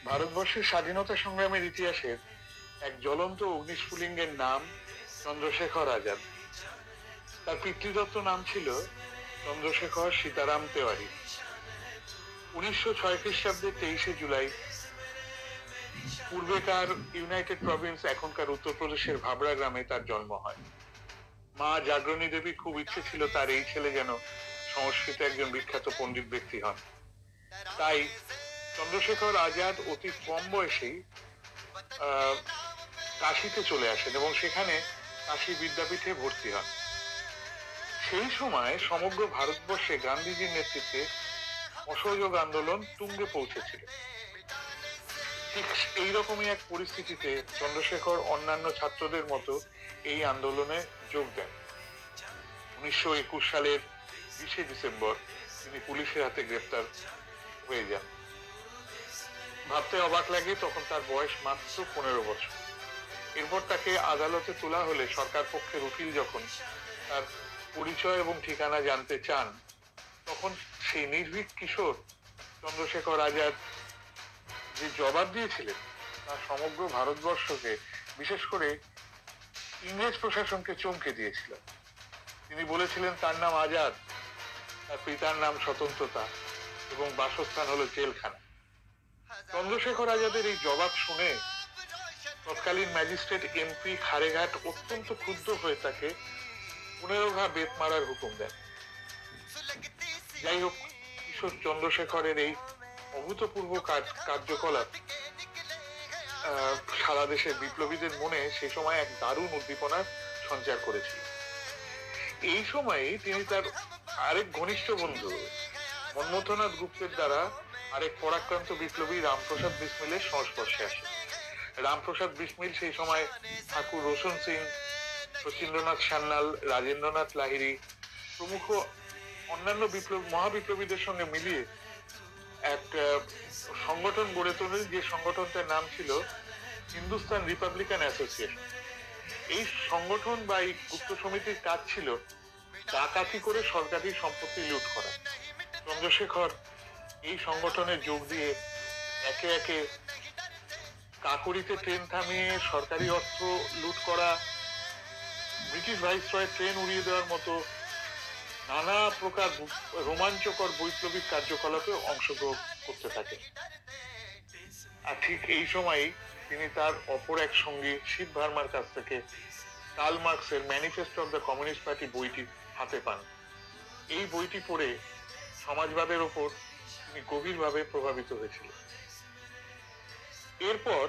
ভারতবর্ষের স্বাধীনতা সংগ্রামের ইতিহাসের এক জ্বলন্ত অগ্নিস্ফুলিঙ্গের নাম চন্দ্রশেখর আজাদ। তার পিতৃদত্ত নাম ছিল চন্দ্রশেখর সীতারাম তেওয়ারি। 1906 খ্রিস্টাব্দের 23শে জুলাই পূর্বেকার ইউনাইটেড প্রভিন্স, এখনকার উত্তরপ্রদেশের ভাবরা গ্রামে তার জন্ম হয়। মা জাগরণী দেবীর খুব ইচ্ছে ছিল তার এই ছেলে যেন সংস্কৃতে একজন বিখ্যাত পণ্ডিত ব্যক্তি হন। তাই চন্দ্রশেখর আজাদ অতি কম বয়সেই কাশীতে চলে আসেন এবং সেখানে কাশী বিদ্যাপীঠে ভর্তি হন। সেই সময় সমগ্র ভারতবর্ষে গান্ধীজির নেতৃত্বে অসহযোগ আন্দোলন তুঙ্গে পৌঁছেছিল। ঠিক এইরকমই এক পরিস্থিতিতে চন্দ্রশেখর অন্যান্য ছাত্রদের মতো এই আন্দোলনে যোগ দেন। 1921 সালের 20শে ডিসেম্বর তিনি পুলিশের হাতে গ্রেপ্তার হয়ে যান। ভাবতে অবাক লাগে, তখন তার বয়স মাত্র 15 বছর। এরপর তাকে আদালতে তোলা হলে সরকার পক্ষের উকিল যখন তার পরিচয় এবং ঠিকানা জানতে চান, তখন সেই নির্ভীক কিশোর চন্দ্রশেখর আজাদ যে জবাব দিয়েছিলেন তা সমগ্র ভারতবর্ষকে, বিশেষ করে ইংরেজ প্রশাসনকে চমকে দিয়েছিল। তিনি বলেছিলেন তার নাম আজাদ, তার পিতার নাম স্বতন্ত্রতা এবং বাসস্থান হলো জেলখানা। চন্দ্রশেখর আজাদের এই জবাব শুনে তৎকালীন ম্যাজিস্ট্রেট এমপি খারেঘাট অত্যন্ত ক্ষুব্ধ হয়ে তাকে 15 ঘা বেত মারার হুকুম দেন। যাই হোক, কিশোর চন্দ্রশেখরের এই অভূতপূর্ব কার্যকলাপ সারা দেশের বিপ্লবীদের মনে সেই সময় এক দারুণ উদ্দীপনার সঞ্চার করেছিল। এই সময়ে তিনি তার আরেক ঘনিষ্ঠ বন্ধু মন্মথনাথ গুপ্তের দ্বারা আরেক পরাক্রান্ত বিপ্লবী রামপ্রসাদ বিসমিলের সংস্পর্শে আসে। রামপ্রসাদ বিসমিল সেই সময় ঠাকুর রোশন সিং, শচীন্দ্রনাথ সান্যাল, রাজেন্দ্রনাথ লাহিড়ী প্রমুখ অন্যান্য মহাবিপ্লবীদের সঙ্গে মিলিয়ে এক সংগঠন গড়ে তোলেন, যে সংগঠনটার নাম ছিল হিন্দুস্তান রিপাবলিকান অ্যাসোসিয়েশন। এই সংগঠন বা এই গুপ্ত সমিতির কাজ ছিল ডাকাতি করে সরকারি সম্পত্তি লুট করা। চন্দ্রশেখর এই সংগঠনে যোগ দিয়ে একে একে কাকরিতে ট্রেন থামিয়ে সরকারি অর্থ লুট করা, ব্রিটিশ ভাইসরয়ের ট্রেন উড়িয়ে দেওয়ার মতো নানা প্রকার রোমাঞ্চকর বৈপ্লবিক কার্যকলাপে অংশগ্রহণ করতে থাকে। আর ঠিক এই সময়ই তিনি তার অপর এক সঙ্গী শিব ভার্মার কাছ থেকে কার্ল মার্কসের manifesto of the communist party বইটি হাতে পান। এই বইটি পড়ে সমাজবাদের ওপর তিনি গভীরভাবে প্রভাবিত হয়েছিলেন। এরপর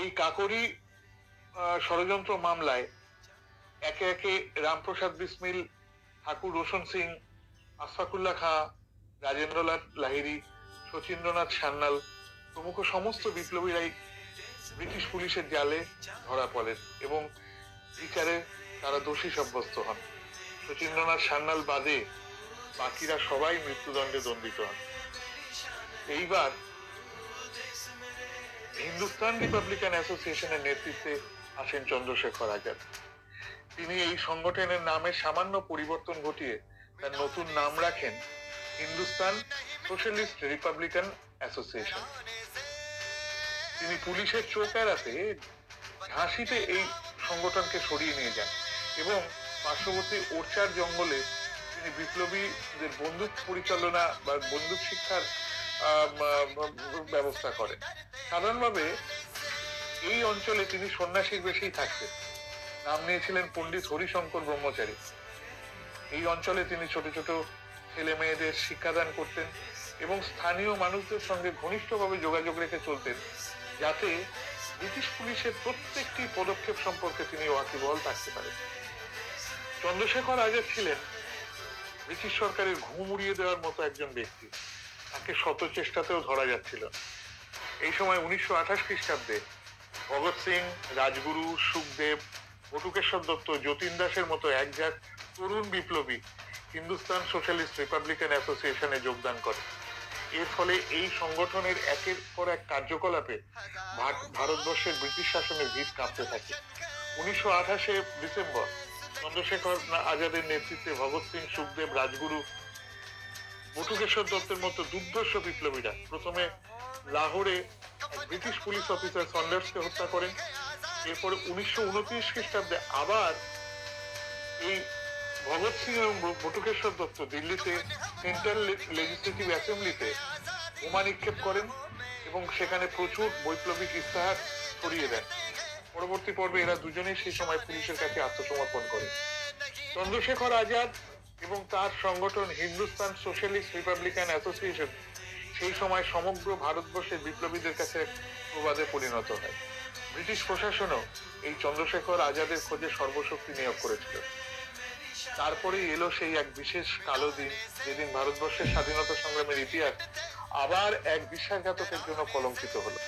এই কাকরি ষড়যন্ত্র মামলায় একে একে রামপ্রসাদ বিসমিল, ঠাকুর রোশন সিং, আশফাকুল্লাহ খাঁ, রাজেন্দ্রনাথ লাহিড়ী, শচীন্দ্রনাথ সান্যাল প্রমুখ সমস্ত বিপ্লবীরাই ব্রিটিশ পুলিশের জালে ধরা পড়েন এবং বিচারে তারা দোষী সাব্যস্ত হন। শচীন্দ্রনাথ সান্যাল বাদে বাকিরা সবাই মৃত্যুদণ্ডে দণ্ডিত হন। এইবার হিন্দুস্তান রিপাবলিকান অ্যাসোসিয়েশনের নেতৃত্বে আসেন চন্দ্রশেখর আজাদ। তিনি এই সংগঠনের নামের সামান্য পরিবর্তন ঘটিয়ে তার নতুন নাম রাখেন হিন্দুস্তান সোশ্যালিস্ট রিপাবলিকান অ্যাসোসিয়েশন। তিনি পুলিশের চোখ এড়াতে ঝাঁসিতে এই সংগঠনকে সরিয়ে নিয়ে যান এবং পার্শ্ববর্তী ওরচার জঙ্গলে তিনি বিপ্লবীদের বন্দুক পরিচালনা বা বন্দুক শিক্ষার ব্যবস্থা করেন। সাধারণভাবে এই অঞ্চলে তিনি সন্ন্যাসীর বেশেই থাকতেন। নাম নিয়েছিলেন পণ্ডিত হরিশঙ্কর ব্রহ্মচারী। এই অঞ্চলে তিনি ছোট ছোট ছেলে মেয়েদের শিক্ষাদান করতেন এবং স্থানীয় মানুষদের সঙ্গে ঘনিষ্ঠভাবে যোগাযোগ রেখে চলতেন, যাতে ব্রিটিশ পুলিশের প্রত্যেকটি পদক্ষেপ সম্পর্কে তিনি ওয়াকিবহাল থাকতে পারেন। চন্দ্রশেখর আজাদ ছিলেন ব্রিটিশ সরকারের ঘুম উড়িয়ে দেওয়ার মতো একজন ব্যক্তি। তাকে শত চেষ্টাতেও ধরা যাচ্ছিল। এই সময় 1928 খ্রিস্টাব্দে ভগৎ সিং, রাজগুরু, সুখদেব, বটুকেশ্বর দত্ত, যতীন দাসের মতো একঝাঁক তরুণ বিপ্লবী হিন্দুস্তান সোশ্যালিস্ট রিপাবলিকান অ্যাসোসিয়েশনে যোগদান করে। এর ফলে এই সংগঠনের একের পর এক কার্যকলাপে ভারতবর্ষের ব্রিটিশ শাসনের ভিত কাঁপতে থাকে। 1928 ডিসেম্বর চন্দ্রশেখর আজাদের নেতৃত্বে ভগৎ সিং, সুখদেব, রাজগুরু বটুকেশ্বর দত্তের মতো দুর্ধর্ষ বিপ্লবীরা প্রথমে লাহোরে এক ব্রিটিশ পুলিশ অফিসার সন্ডার্সকে হত্যা করেন। এরপরে 1929 খ্রিস্টাব্দে আবার এই ভগৎ সিং এবং বটুকেশ্বর দত্ত দিল্লিতে সেন্ট্রাল লেজিসলেটিভ অ্যাসেম্বলিতে বোমা নিক্ষেপ করেন এবং সেখানে প্রচুর বৈপ্লবিক ইস্তাহার ছড়িয়ে দেন। পরবর্তী পর্বে এরা দুজনেই সেই সময় পুলিশের কাছে আত্মসমর্পণ করেন। চন্দ্রশেখর আজাদ এবং তার সংগঠন হিন্দুস্তান সোশ্যালিস্ট রিপাবলিকান অ্যাসোসিয়েশন সেই সময় সমগ্র ভারতবর্ষের বিপ্লবীদের কাছে প্রবাদে পরিণত হয়। ব্রিটিশ প্রশাসনও এই চন্দ্রশেখর আজাদের খোঁজে সর্বশক্তি নিয়োগ করেছিল। তারপরে এলো সেই এক বিশেষ কালো দিন, যেদিন ভারতবর্ষের স্বাধীনতা সংগ্রামের ইতিহাস আবার এক বিশ্বাসঘাতকের জন্য কলঙ্কিত হলো।